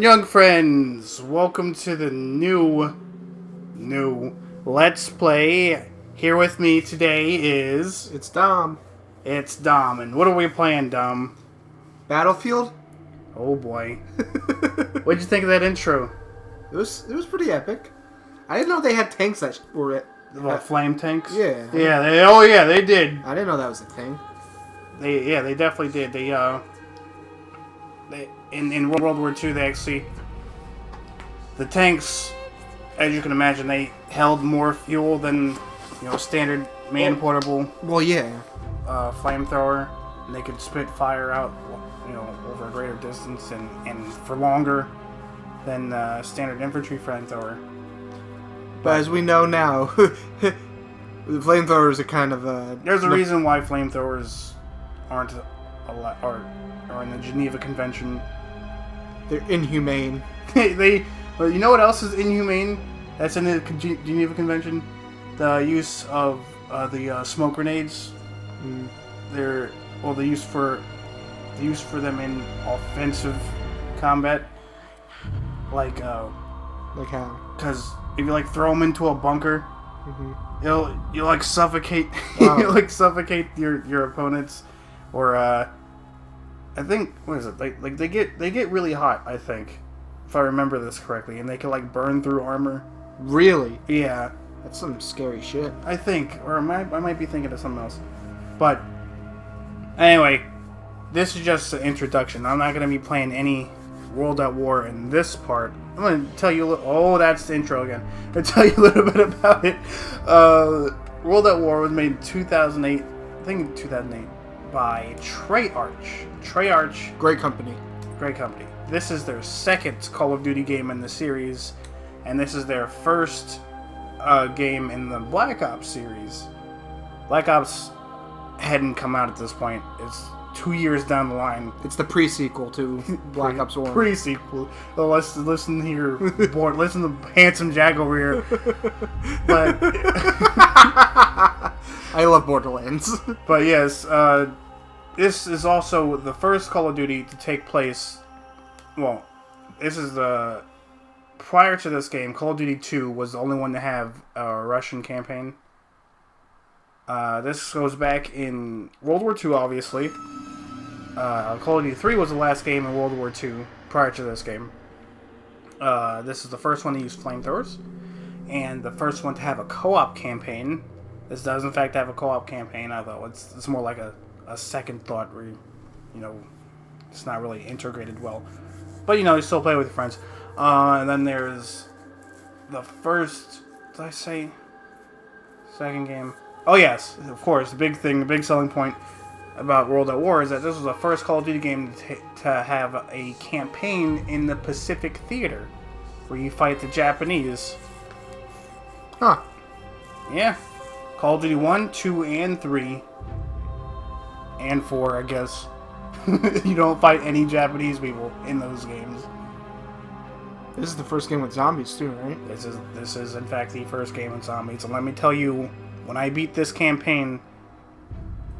and young friends, welcome to the new Let's Play. Here with me today is... It's Dom. It's Dom, and what are we playing, Dom? Battlefield? Oh boy. What'd you think of that intro? It was pretty epic. I didn't know they had tanks that were... Flame tanks? Yeah. Yeah, they did. I didn't know that was a thing. They definitely did. They in World War II, they actually, the tanks, as you can imagine, they held more fuel than, standard man-portable flamethrower, and they could spit fire out, over a greater distance and for longer than standard infantry flamethrower. But as we know now, the flamethrowers are kind of there's a reason why flamethrowers aren't are in the Geneva Convention. They're inhumane. You know what else is inhumane? That's in the Geneva Convention. The use of the smoke grenades. They're the use for them in offensive combat. Like how? Because if you throw them into a bunker, you'll suffocate. Wow. You suffocate your opponents, or I think, what is it? They get really hot, I think, if I remember this correctly, and they can burn through armor. Really? Yeah. That's some scary shit. I think, or I might be thinking of something else. But anyway, this is just an introduction. I'm not going to be playing any World at War in this part. I'm going to tell you a little... Oh, that's the intro again. I'm going to tell you a little bit about it. World at War was made in 2008. I think 2008. By Treyarch. Treyarch. Great company. Great company. This is their second Call of Duty game in the series. And this is their first game in the Black Ops series. Black Ops hadn't come out at this point. It's 2 years down the line. It's the pre-sequel to Black Ops 1. Pre-sequel. Oh, listen here, boy. Listen to handsome Jack over here. But I love Borderlands. But yes, this is also the first Call of Duty to take place. Well, this is the... Prior to this game, Call of Duty 2 was the only one to have a Russian campaign. This goes back in World War II, obviously. Call of Duty 3 was the last game in World War II prior to this game. This is the first one to use flamethrowers, and the first one to have a co-op campaign. This does, in fact, have a co-op campaign, although it's more like a second thought where, it's not really integrated well. But, you still play with your friends. And then there's the first... Did I say second game? Oh, yes, of course. The big selling point about World at War is that this was the first Call of Duty game to have a campaign in the Pacific Theater, where you fight the Japanese. Huh. Yeah. Call of Duty 1, 2, and 3. And 4, I guess. You don't fight any Japanese people in those games. This is the first game with zombies too, right? This is in fact the first game with zombies. And let me tell you, when I beat this campaign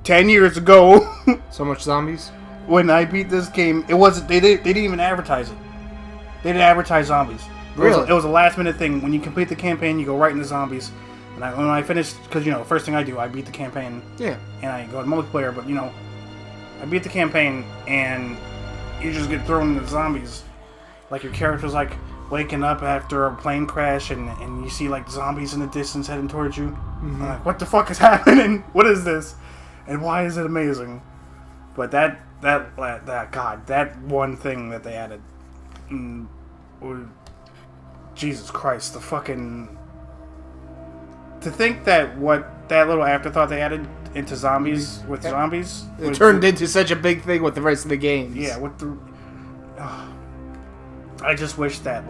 10 years ago... So much zombies? When I beat this game, it wasn't... They didn't even advertise it. They didn't advertise zombies. Really? It was a last minute thing. When you complete the campaign, you go right into zombies. And when I finished... Because, first thing I do, I beat the campaign. Yeah. And I go to multiplayer, but, I beat the campaign, and you just get thrown into zombies. Like, your character's, waking up after a plane crash, and you see, zombies in the distance heading towards you. Mm-hmm. Like, what the fuck is happening? What is this? And why is it amazing? But that one thing that they added... Jesus Christ, the fucking... To think that that little afterthought they added into zombies, with zombies... It turned into such a big thing with the rest of the games. Yeah, with the... I just wish that,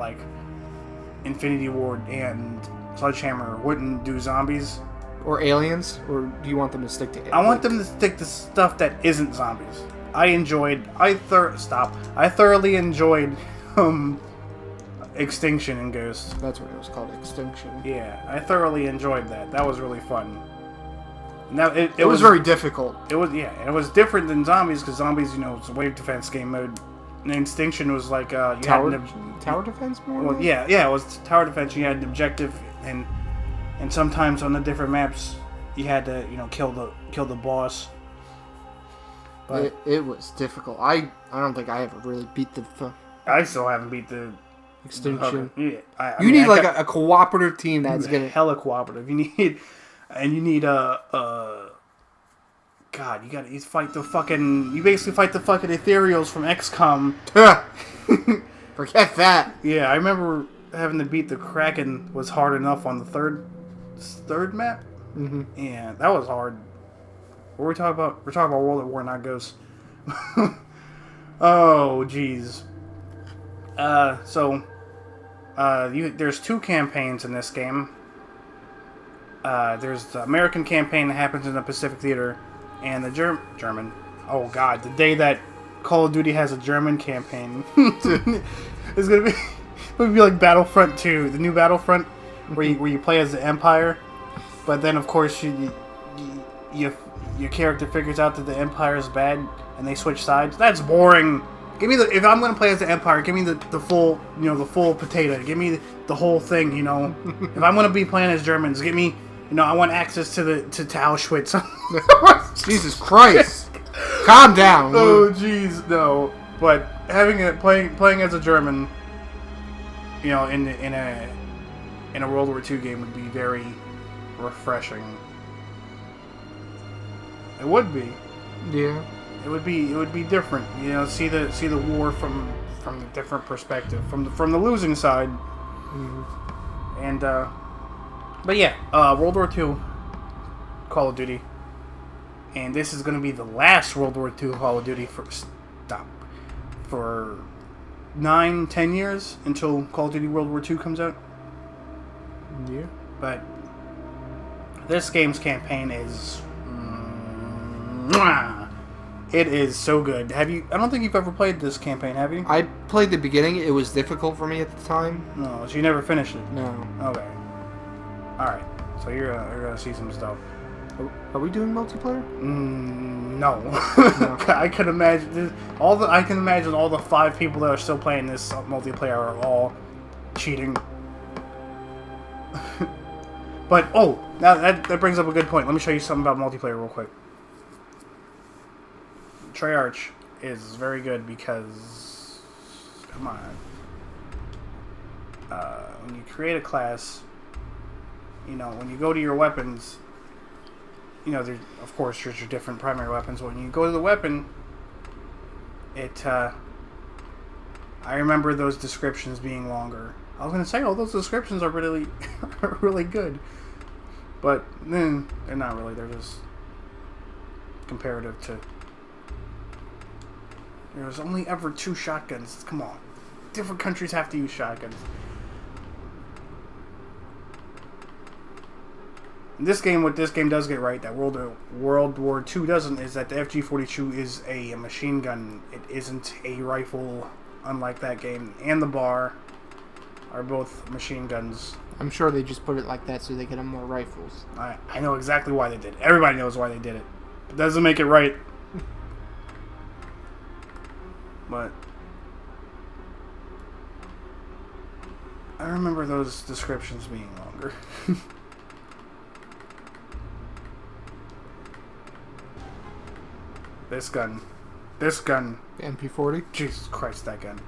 Infinity Ward and Sledgehammer wouldn't do zombies. Or aliens? Or do you want them to stick to aliens? I want them to stick to stuff that isn't zombies. I thoroughly enjoyed, Extinction and Ghost. That's what it was called, Extinction. Yeah, I thoroughly enjoyed that. That was really fun. Now it was very difficult. It was, yeah, it was different than zombies, because zombies, it's a wave defense game mode. And Extinction was like you Tower, had an tower defense more? well, yeah, it was tower defense. You had an objective, and sometimes on the different maps, you had to kill the boss. But It was difficult. I don't think I ever really beat the I still haven't beat the Extinction. Yeah, I You mean, need I like got- a cooperative team that's gonna. hella cooperative. You need God, you fight the fucking. You basically fight the fucking ethereals from XCOM. Forget that. Yeah, I remember having to beat the Kraken was hard enough on the third map. Mm-hmm. Yeah, that was hard. What are we talking about? We're talking about World at War, not Ghosts. Oh, jeez. There's 2 campaigns in this game. There's the American campaign that happens in the Pacific Theater, and the German. Oh God, the day that Call of Duty has a German campaign, it's gonna be like Battlefront 2, the new Battlefront, where you play as the Empire, but then of course your character figures out that the Empire is bad, and they switch sides. That's boring. If I'm gonna play as the Empire, give me the full the full potato. Give me the whole thing. If I'm gonna be playing as Germans, give me I want access to Auschwitz. Jesus Christ! Calm down. Oh jeez, no. But playing as a German, in a World War II game would be very refreshing. It would be. Yeah. It would be different. See the war from a different perspective, from the losing side. Mm-hmm. And but yeah, World War II, Call of Duty, and this is going to be the last World War II Call of Duty for 9-10 years until Call of Duty World War II comes out. Yeah. But this game's campaign is mwah. It is so good. I don't think you've ever played this campaign, have you? I played the beginning. It was difficult for me at the time. No, so you never finished it. No. Okay. All right. So you're gonna see some stuff. Are we doing multiplayer? No. No. I can imagine all the 5 people that are still playing this multiplayer are all cheating. But now that brings up a good point. Let me show you something about multiplayer real quick. Treyarch is very good because, come on, when you create a class, when you go to your weapons, there's your different primary weapons. When you go to the weapon, I remember those descriptions being longer. I was gonna say all those descriptions are really, really good, but then they're not really. They're just comparative to. There's only ever 2 shotguns. Come on. Different countries have to use shotguns. What this game does get right, that World War II doesn't, is that the FG-42 is a machine gun. It isn't a rifle, unlike that game. And the bar are both machine guns. I'm sure they just put it like that so they can have more rifles. I know exactly why they did it. Everybody knows why they did it. It doesn't make it right. But I remember those descriptions being longer. This gun. The MP40? Jesus Christ, that gun.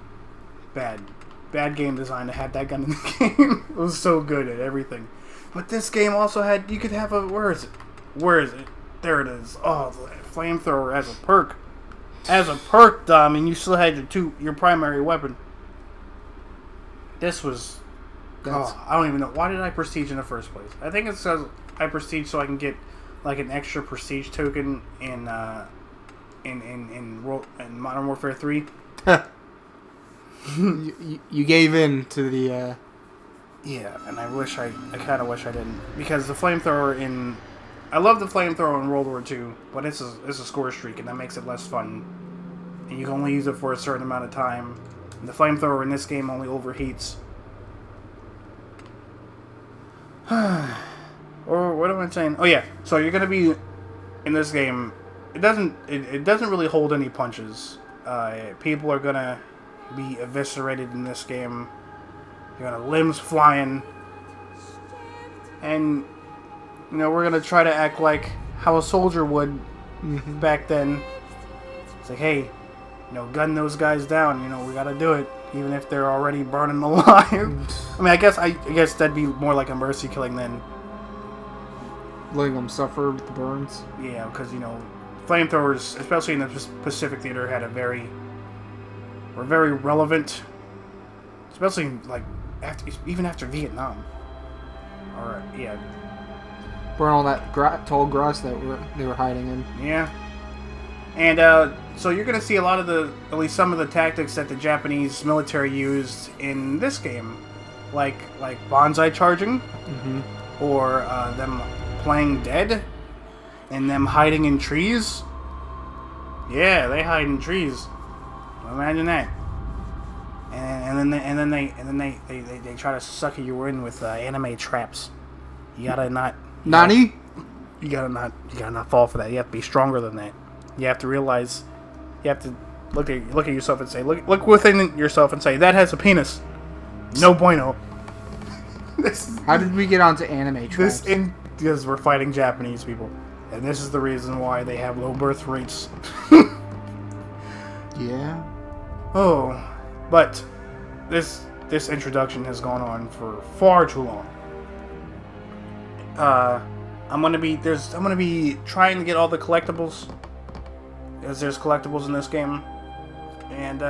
Bad game design to have that gun in the game. It was so good at everything. But this game also had, you could have where is it? There it is. Oh, the flamethrower as a perk. As a perk, Dom, and you still had your primary weapon. This was... I don't even know. Why did I prestige in the first place? I think it says I prestige so I can get like an extra prestige token in Modern Warfare 3. you gave in to the... Yeah, and I kind of wish I didn't. Because the flamethrower I love the flamethrower in World War II, but it's a score streak, and that makes it less fun. And you can only use it for a certain amount of time. And the flamethrower in this game only overheats. Or what am I saying? Oh yeah, so you're gonna be in this game. It doesn't really hold any punches. People are gonna be eviscerated in this game. You're gonna limbs flying, and we're gonna try to act like how a soldier would back then. It's like, hey, gun those guys down. We gotta do it, even if they're already burning alive. I mean, I guess that'd be more like a mercy killing than letting them suffer with the burns. Yeah, because flamethrowers, especially in the Pacific Theater, were very relevant, especially like even after Vietnam. Or yeah, burn all that tall grass that they were hiding in. Yeah, and so you're gonna see a lot of at least some of the tactics that the Japanese military used in this game, like bonsai charging, or them playing dead, and them hiding in trees. Yeah, they hide in trees. Imagine that. And then they try to sucker you in with anime traps. You gotta not. Nani? You gotta not fall for that. You have to be stronger than that. You have to realize. You have to look at yourself and say, look within yourself and say, that has a penis. No bueno. How did we get onto anime traps? Because we're fighting Japanese people, and this is the reason why they have low birth rates. Yeah. Oh, but this introduction has gone on for far too long. I'm gonna be trying to get all the collectibles, as there's collectibles in this game, and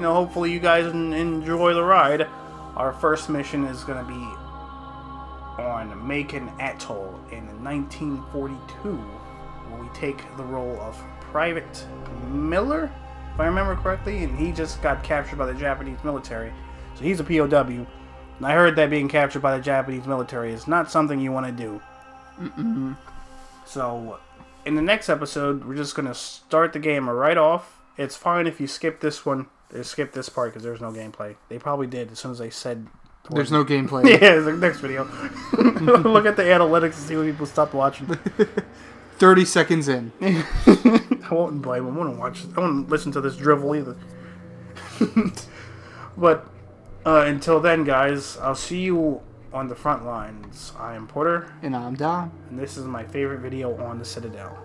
hopefully you guys enjoy the ride. Our first mission is gonna be on Macon Atoll in 1942, where we take the role of Private Miller, if I remember correctly, and he just got captured by the Japanese military, so he's a POW. And I heard that being captured by the Japanese military is not something you want to do. So, in the next episode, we're just going to start the game right off. It's fine if you skip this one, or skip this part, because there's no gameplay. They probably did as soon as they said... There's no gameplay. Yeah, it's the next video. Look at the analytics and see when people stopped watching. 30 seconds in. I won't blame them. I won't listen to this drivel either. But until then, guys, I'll see you on the front lines. I am Porter. And I'm Dom. And this is my favorite video on the Citadel.